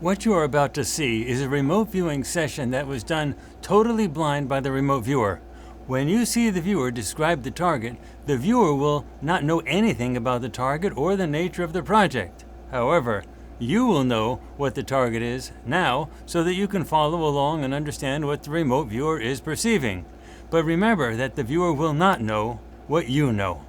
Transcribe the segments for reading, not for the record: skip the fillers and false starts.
What you are about to see is a remote viewing session that was done totally blind by the remote viewer. When you see the viewer describe the target, the viewer will not know anything about the target or the nature of the project. However, you will know what the target is now so that you can follow along and understand what the remote viewer is perceiving. But remember that the viewer will not know what you know.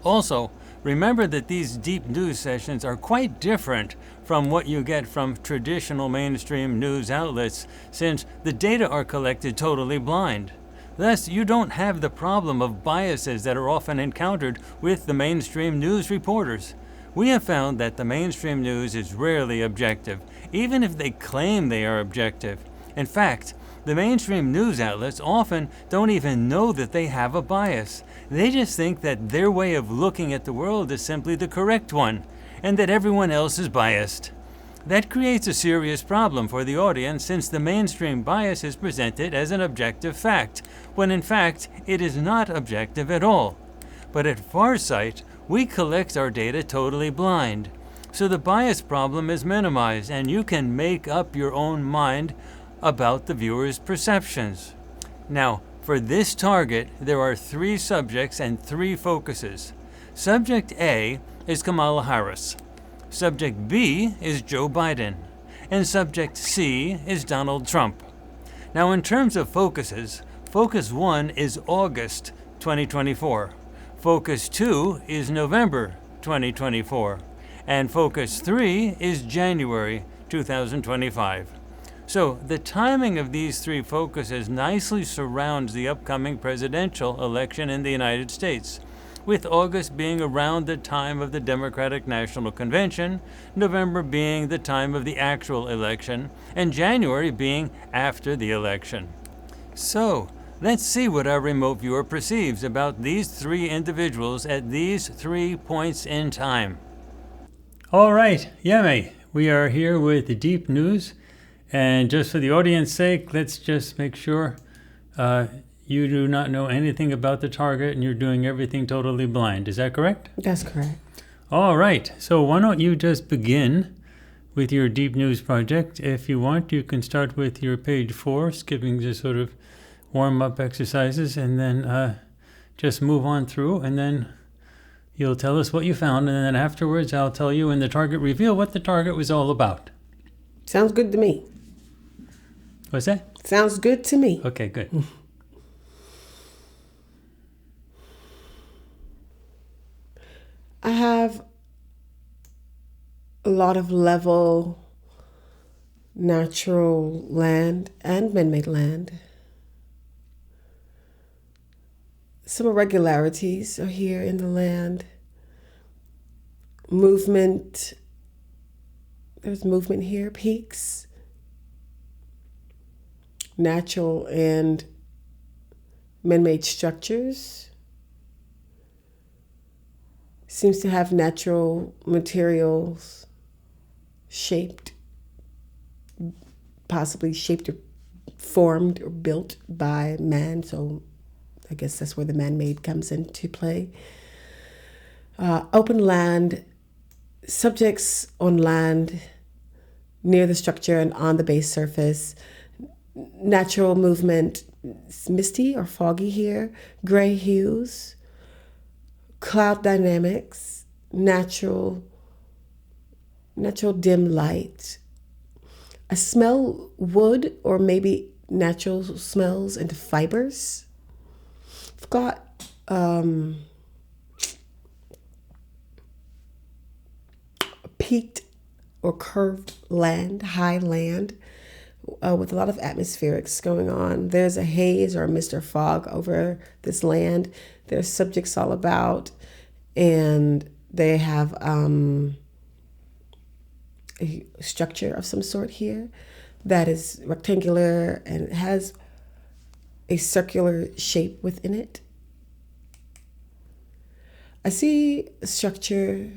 Also, remember that these deep news sessions are quite different from what you get from traditional mainstream news outlets, since the data are collected totally blind. Thus, you don't have the problem of biases that are often encountered with the mainstream news reporters. We have found that the mainstream news is rarely objective, even if they claim they are objective. In fact, the mainstream news outlets often don't even know that they have a bias. They just think that their way of looking at the world is simply the correct one, and that everyone else is biased. That creates a serious problem for the audience, since the mainstream bias is presented as an objective fact, when in fact it is not objective at all. But at Farsight, we collect our data totally blind, so the bias problem is minimized and you can make up your own mind about the viewer's perceptions. Now, for this target, there are 3 subjects and 3 focuses. Subject A is Kamala Harris. Subject B is Joe Biden. And Subject C is Donald Trump. Now, in terms of focuses, Focus 1 is August 2024. Focus 2 is November 2024. And Focus 3 is January 2025. So the timing of these 3 focuses nicely surrounds the upcoming presidential election in the United States, with August being around the time of the Democratic National Convention, November being the time of the actual election, and January being after the election. So, let's see what our remote viewer perceives about these 3 individuals at these 3 points in time. All right, Yeme, we are here with the Deep News. And just for the audience's sake, let's just make sure you do not know anything about the target and you're doing everything totally blind. Is that correct? That's correct. All right. So why don't you just begin with your Deep News project. If you want, you can start with your page 4, skipping just sort of warm-up exercises, and then just move on through, and then you'll tell us what you found, and then afterwards I'll tell you in the target reveal what the target was all about. Sounds good to me. What's that? Sounds good to me. Okay, good. I have a lot of level natural land and man-made land. Some irregularities are here in the land. Movement. There's movement here, peaks. Natural and man-made structures. Seems to have natural materials shaped, possibly shaped or formed or built by man. So I guess that's where the man-made comes into play. Open land, subjects on land, near the structure and on the base surface. Natural movement, it's misty or foggy here. Gray hues. Cloud dynamics, natural dim light. I smell wood or maybe natural smells into fibers. I've got peaked or curved land, high land, with a lot of atmospherics going on. There's a haze or a mist or fog over this land. There's subjects all about, and they have a structure of some sort here that is rectangular and it has a circular shape within it. I see a structure,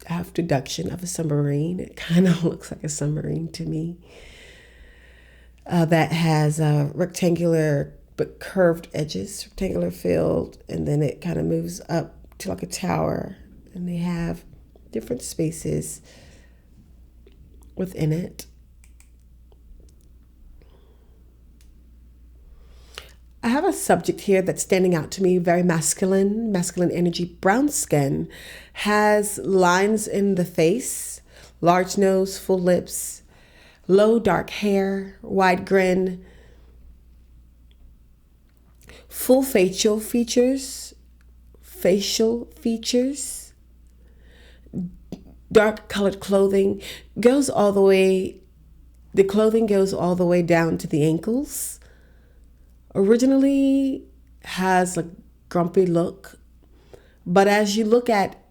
have deduction of a submarine. It kind of looks like a submarine to me. That has rectangular but curved edges, rectangular field, and then it kind of moves up to like a tower, and they have different spaces within it. I have a subject here that's standing out to me, very masculine energy, brown skin, has lines in the face, large nose, full lips, low dark hair, wide grin, full facial features, dark colored clothing, the clothing goes all the way down to the ankles. Originally has a grumpy look, but as you look at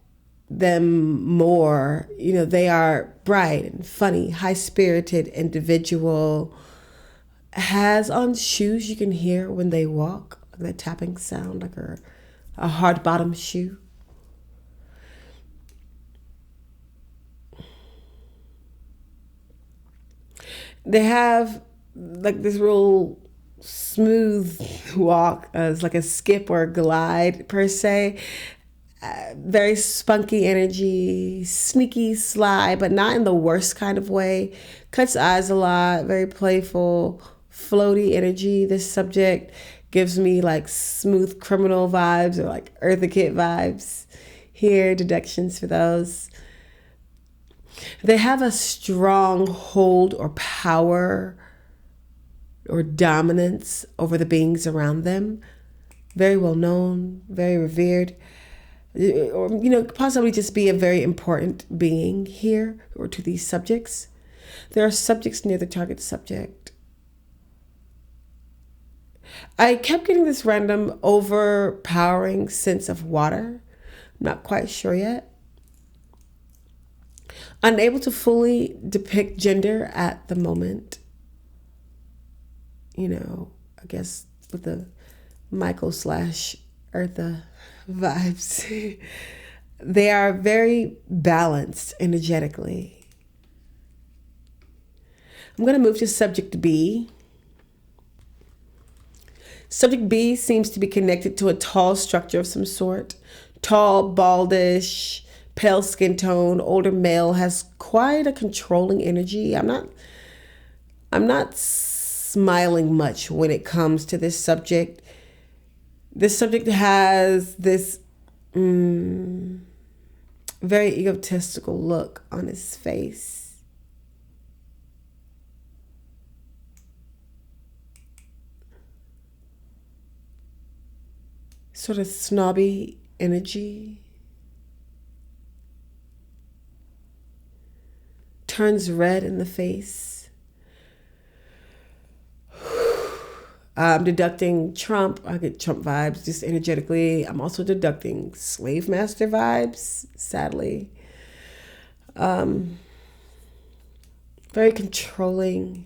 them more, they are bright and funny, high-spirited individual. Has on shoes you can hear when they walk, that tapping sound, like a hard bottom shoe. They have like this real smooth walk, as like a skip or a glide per se. Very spunky energy, sneaky, sly, but not in the worst kind of way. Cuts eyes a lot, very playful, floaty energy. This subject gives me like smooth criminal vibes or like Eartha Kitt vibes. Here, deductions for those. They have a strong hold or power or dominance over the beings around them. Very well known, very revered, or possibly just be a very important being here or to these subjects. There are subjects near the target subject. I kept getting this random overpowering sense of water. I'm not quite sure yet. Unable to fully depict gender at the moment. I guess with the Michael / Eartha vibes. They are very balanced energetically. I'm going to move to subject B. Subject B seems to be connected to a tall structure of some sort. Tall, baldish, pale skin tone, older male, has quite a controlling energy. I'm not smiling much when it comes to this subject. This subject has this very egotistical look on his face. Sort of snobby energy. Turns red in the face. I'm deducting Trump. I get Trump vibes just energetically. I'm also deducting slave master vibes, sadly. Very controlling.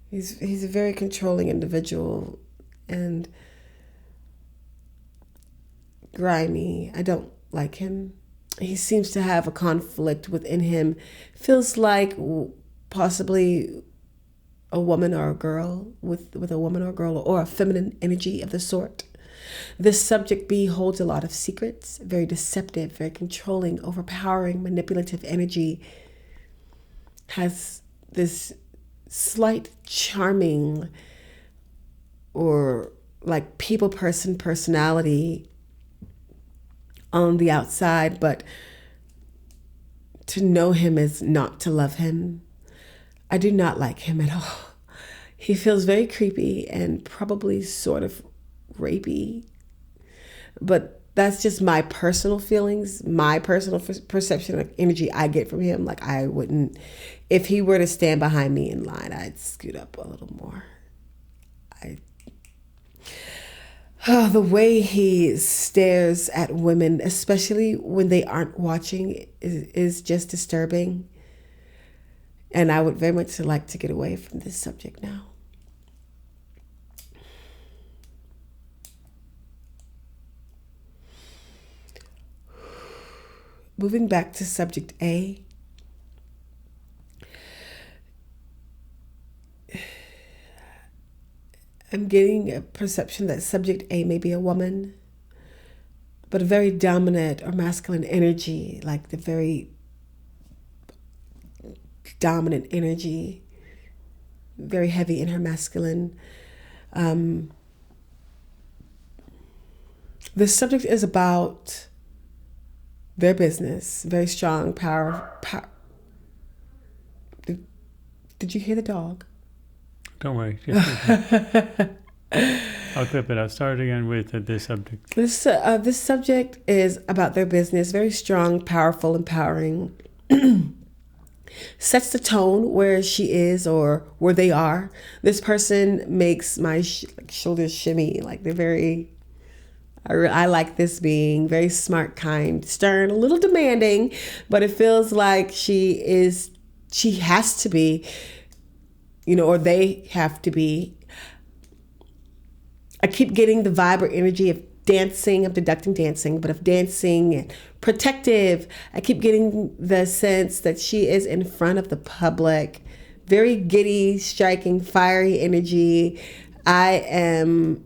He's a very controlling individual and grimy. I don't like him. He seems to have a conflict within him. Feels like possibly a woman or a girl with a woman or a girl or a feminine energy of the sort. This subject B holds a lot of secrets, very deceptive, very controlling, overpowering, manipulative energy. Has this slight charming or like people person personality on the outside, but to know him is not to love him. I do not like him at all. He feels very creepy and probably sort of rapey. But that's just my personal feelings, my personal perception of energy I get from him. Like I wouldn't, if he were to stand behind me in line, I'd scoot up a little more. The way he stares at women, especially when they aren't watching, is just disturbing. And I would very much like to get away from this subject now. Moving back to subject A. I'm getting a perception that subject A may be a woman, but a very dominant or masculine energy, like the very dominant energy, very heavy in her masculine. The subject is about their business, very strong power. Did you hear the dog? Don't worry. I'll clip it. I'll start again with this subject. This subject is about their business, very strong, powerful, empowering. Sets the tone where she is or where they are. This person makes my shoulders shimmy. Like they're very, I like this being very smart, kind, stern, a little demanding, but it feels like she has to be, or they have to be. I keep getting the vibe or energy of dancing. I'm deducting dancing, but of dancing and protective. I keep getting the sense that she is in front of the public. Very giddy, striking, fiery energy. I am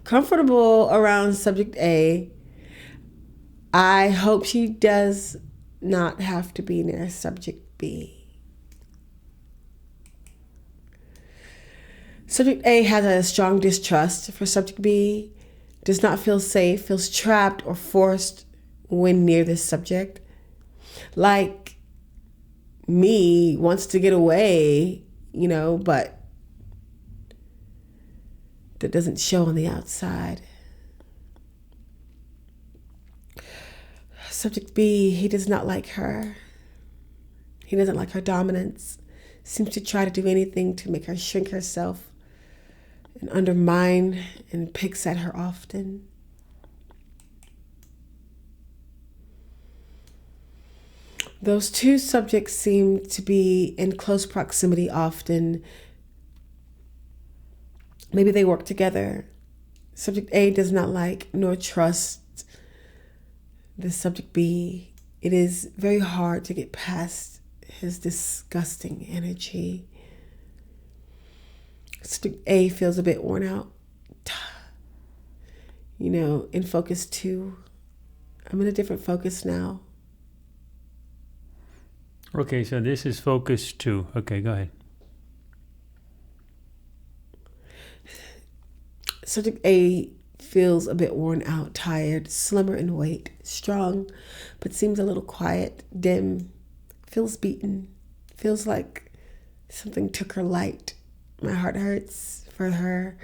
comfortable around subject A. I hope she does not have to be near subject B. Subject A has a strong distrust for subject B, does not feel safe, feels trapped or forced when near this subject. Like me, wants to get away, but that doesn't show on the outside. Subject B, he does not like her. He doesn't like her dominance. Seems to try to do anything to make her shrink herself and undermine and picks at her often. Those two subjects seem to be in close proximity often. Maybe they work together. Subject A does not like nor trust the subject B. It is very hard to get past his disgusting energy. Subject A feels a bit worn out. In focus 2. I'm in a different focus now. Okay, so this is focus 2. Okay, go ahead. Subject A feels a bit worn out, tired, slimmer in weight, strong, but seems a little quiet, dim, feels beaten, feels like something took her light. My heart hurts for her.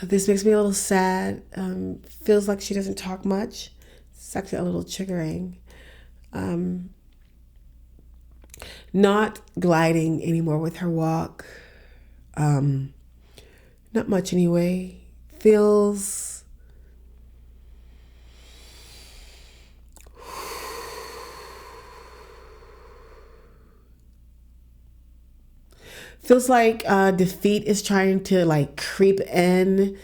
This makes me a little sad. Feels like she doesn't talk much. It's actually a little triggering. Not gliding anymore with her walk. Not much anyway. Feels like defeat is trying to creep in.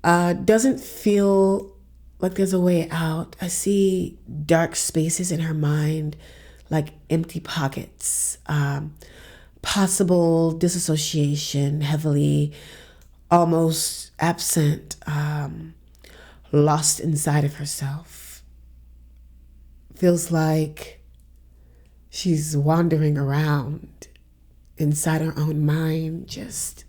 Doesn't feel like there's a way out. I see dark spaces in her mind, like empty pockets. Possible disassociation, heavily, almost absent, lost inside of herself. Feels like she's wandering around inside her own mind, just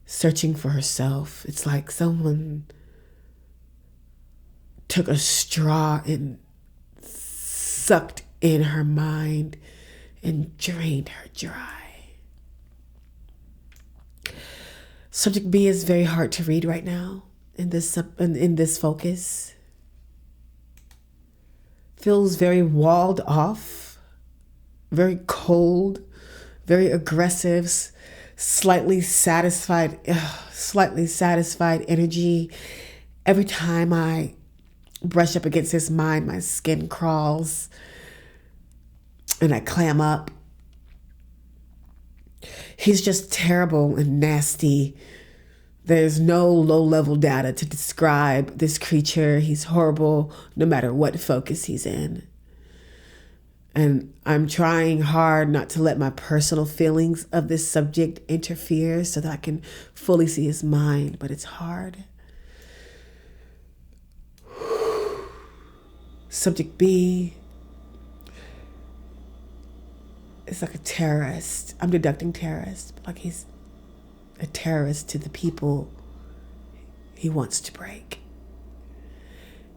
searching for herself. It's like someone took a straw and sucked in her mind and drained her dry. Subject B is very hard to read right now in this focus. Feels very walled off, very cold, very aggressive, slightly satisfied energy. Every time I brush up against his mind, my skin crawls and I clam up. He's just terrible and nasty. There's no low-level data to describe this creature. He's horrible no matter what focus he's in. And I'm trying hard not to let my personal feelings of this subject interfere so that I can fully see his mind, but it's hard. Subject B, is like a terrorist. I'm deducting terrorist, but like he's a terrorist to the people he wants to break.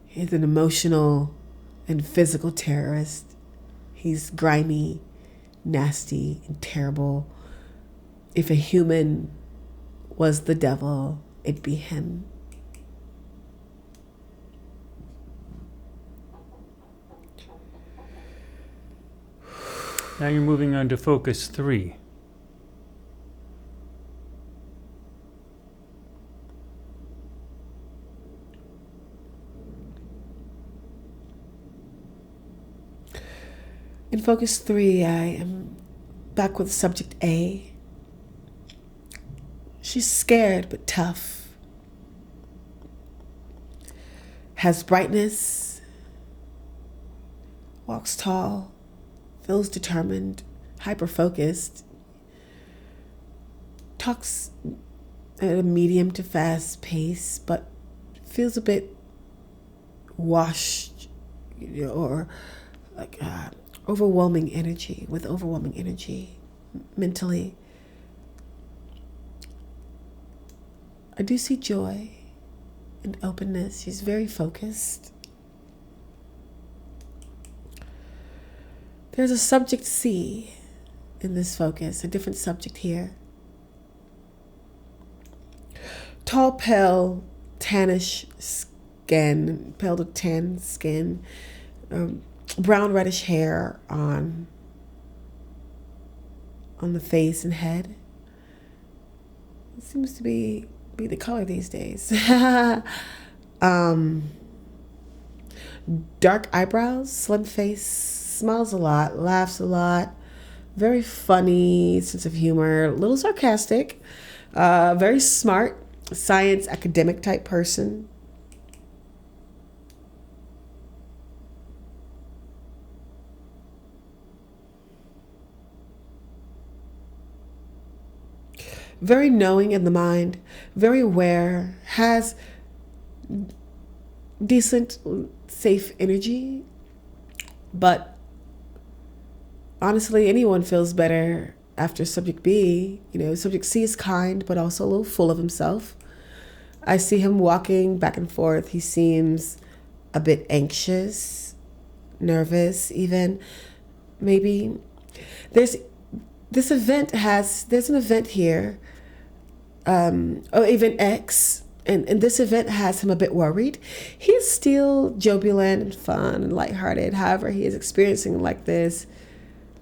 He's an emotional and physical terrorist. He's grimy, nasty, and terrible. If a human was the devil, it'd be him. Now you're moving on to focus 3. In focus 3, I am back with subject A. She's scared but tough. Has brightness. Walks tall. Feels determined. Hyper-focused. Talks at a medium to fast pace, but feels a bit washed, or like overwhelming energy, mentally. I do see joy and openness. She's very focused. There's a subject C in this focus, a different subject here. Tall, pale, tannish skin, pale to tan skin, brown reddish hair on the face and head. It seems to be the color these days. Dark eyebrows, slim face, smiles a lot, laughs a lot, very funny sense of humor, a little sarcastic, very smart, science academic type person. Very knowing in the mind, very aware, has decent, safe energy. But honestly, anyone feels better after subject B. Subject C is kind, but also a little full of himself. I see him walking back and forth. He seems a bit anxious, nervous, even. Maybe there's an event here. Event X, and this event has him a bit worried. He's still jubilant and fun and lighthearted. However, he is experiencing like this,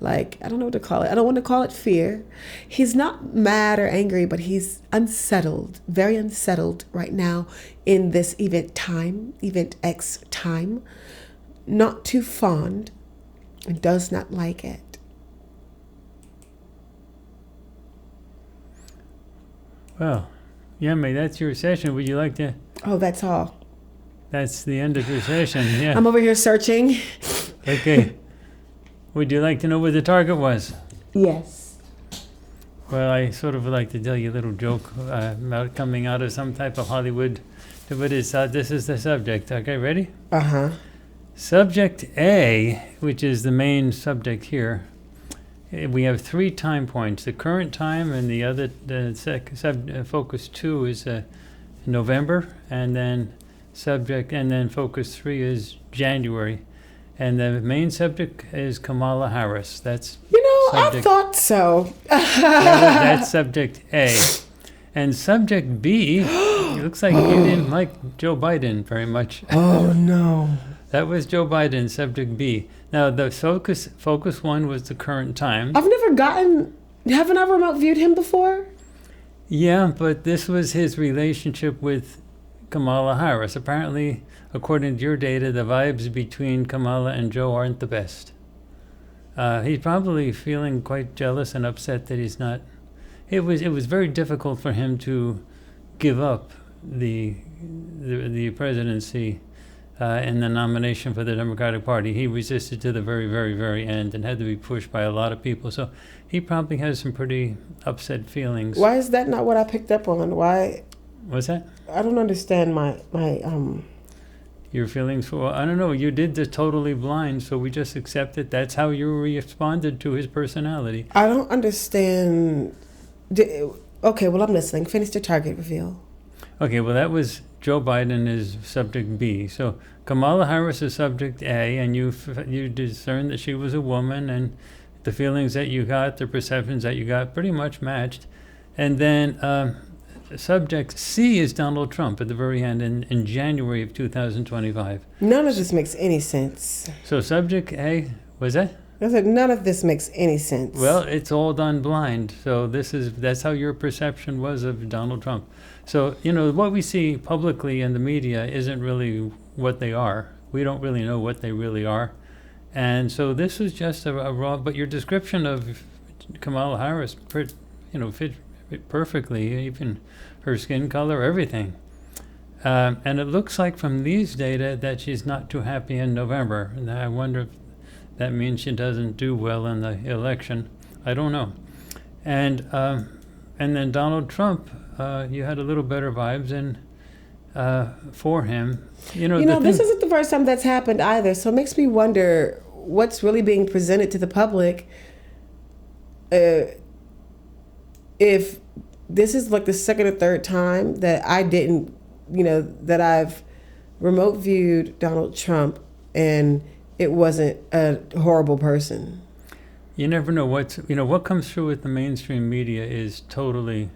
I don't know what to call it. I don't want to call it fear. He's not mad or angry, but he's unsettled, very unsettled right now in this Event X time. Not too fond and does not like it. Well, Yeme, that's your session. Would you like to? Oh, that's all. That's the end of your session, yeah. I'm over here searching. Okay. Would you like to know what the target was? Yes. Well, I sort of would like to tell you a little joke about coming out of some type of Hollywood. But this is the subject. Okay, ready? Uh-huh. Subject A, which is the main subject here, we have 3 time points. The current time and focus 2 is November, and then focus 3 is January. And the main subject is Kamala Harris. That's I thought so. That's subject A. And subject B, it looks like you didn't like Joe Biden very much. Oh, no. That was Joe Biden, subject B. Now, the focus 1 was the current time. Haven't I remote viewed him before? Yeah, but this was his relationship with Kamala Harris. Apparently, according to your data, the vibes between Kamala and Joe aren't the best. He's probably feeling quite jealous and upset that he's not. It was very difficult for him to give up the presidency in the nomination for the Democratic Party. He resisted to the very, very, very end and had to be pushed by a lot of people. So he probably has some pretty upset feelings. Why is that not what I picked up on? Why? What's that? I don't understand my your feelings for, well, I don't know, you did the totally blind, so we just accept it. That's how you responded to his personality. I don't understand. Okay, well, I'm listening. Finish the target reveal. Okay, well, that was Joe Biden is subject B. So Kamala Harris is subject A, and you discerned that she was a woman, and the feelings that you got, the perceptions that you got, pretty much matched. And then subject C is Donald Trump at the very end in January of 2025. None of this makes any sense. So subject A, was that? I said none of this makes any sense. Well, it's all done blind. So that's how your perception was of Donald Trump. So, what we see publicly in the media isn't really what they are. We don't really know what they really are. And so this was just a raw, but your description of Kamala Harris, fit perfectly, even her skin color, everything. And it looks like from these data that she's not too happy in November. And I wonder if that means she doesn't do well in the election. I don't know. And then Donald Trump, you had a little better vibes for him. This isn't the first time that's happened either. So it makes me wonder what's really being presented to the public. If this is like the second or third time that I didn't, that I've remote viewed Donald Trump and it wasn't a horrible person. You never know what comes through with the mainstream media is totally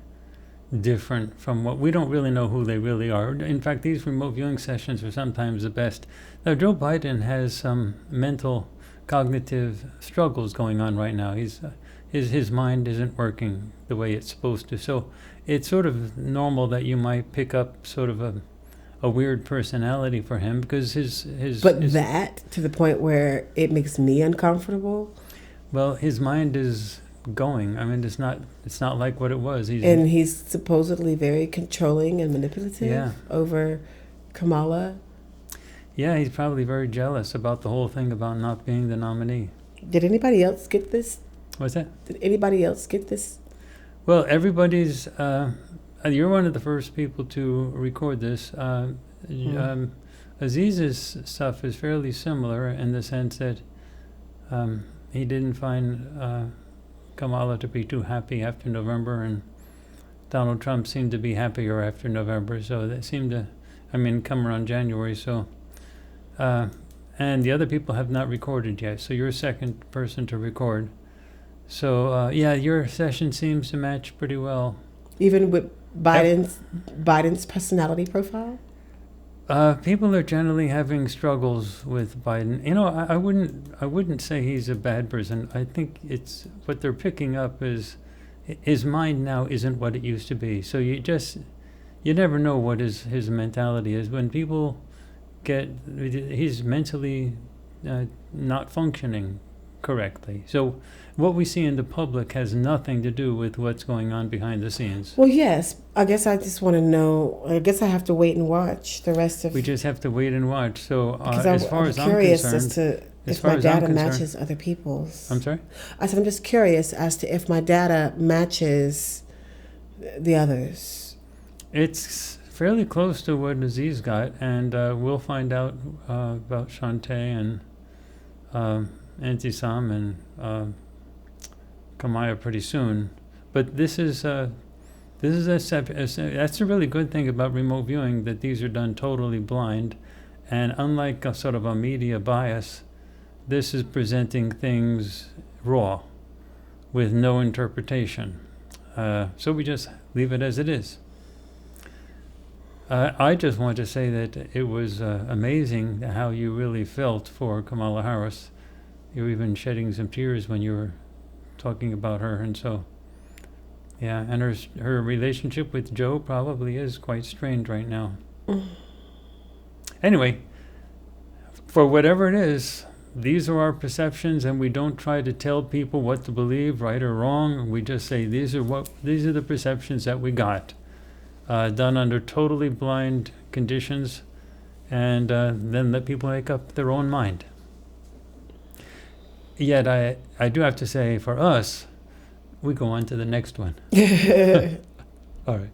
different from what we don't really know who they really are. In fact, these remote viewing sessions are sometimes the best. Now, Joe Biden has some mental cognitive struggles going on right now. His mind isn't working the way it's supposed to. So it's sort of normal that you might pick up sort of a weird personality for him because his that to the point where it makes me uncomfortable. Well, his mind is going. I mean, it's not like what it was. He's supposedly very controlling and manipulative over Kamala. Yeah, he's probably very jealous about the whole thing about not being the nominee. Did anybody else get this? What's that? Did anybody else get this? Well, everybody's. You're one of the first people to record this. Aziz's stuff is fairly similar in the sense that he didn't find Kamala to be too happy after November, and Donald Trump seemed to be happier after November. So they seemed to, come around January. So, and the other people have not recorded yet. So you're a second person to record. So your session seems to match pretty well. Even with Biden's personality profile? People are generally having struggles with Biden. I wouldn't say he's a bad person. I think it's what they're picking up is his mind now isn't what it used to be. So you never know what his mentality is. When people he's mentally not functioning correctly. So what we see in the public has nothing to do with what's going on behind the scenes. Well, yes. I guess I just want to know. I guess I have to wait and watch the rest of. We just have to wait and watch. So as far as I'm curious as to if my data matches other people's. I'm sorry? I said I'm just curious as to if my data matches the others. It's fairly close to what Aziz got, and we'll find out about Shantae and Antisam and Kamaya pretty soon. But that's a really good thing about remote viewing, that these are done totally blind, and unlike a sort of a media bias, this is presenting things raw with no interpretation. So we just leave it as it is. I just want to say that it was amazing how you really felt for Kamala Harris. You were even shedding some tears when you were talking about her, and so, yeah, and her relationship with Joe probably is quite strained right now. Anyway, for whatever it is, these are our perceptions, and we don't try to tell people what to believe, right or wrong. We just say these are the perceptions that we got, done under totally blind conditions, and then let people make up their own mind. Yet I do have to say, for us, we go on to the next one. All right.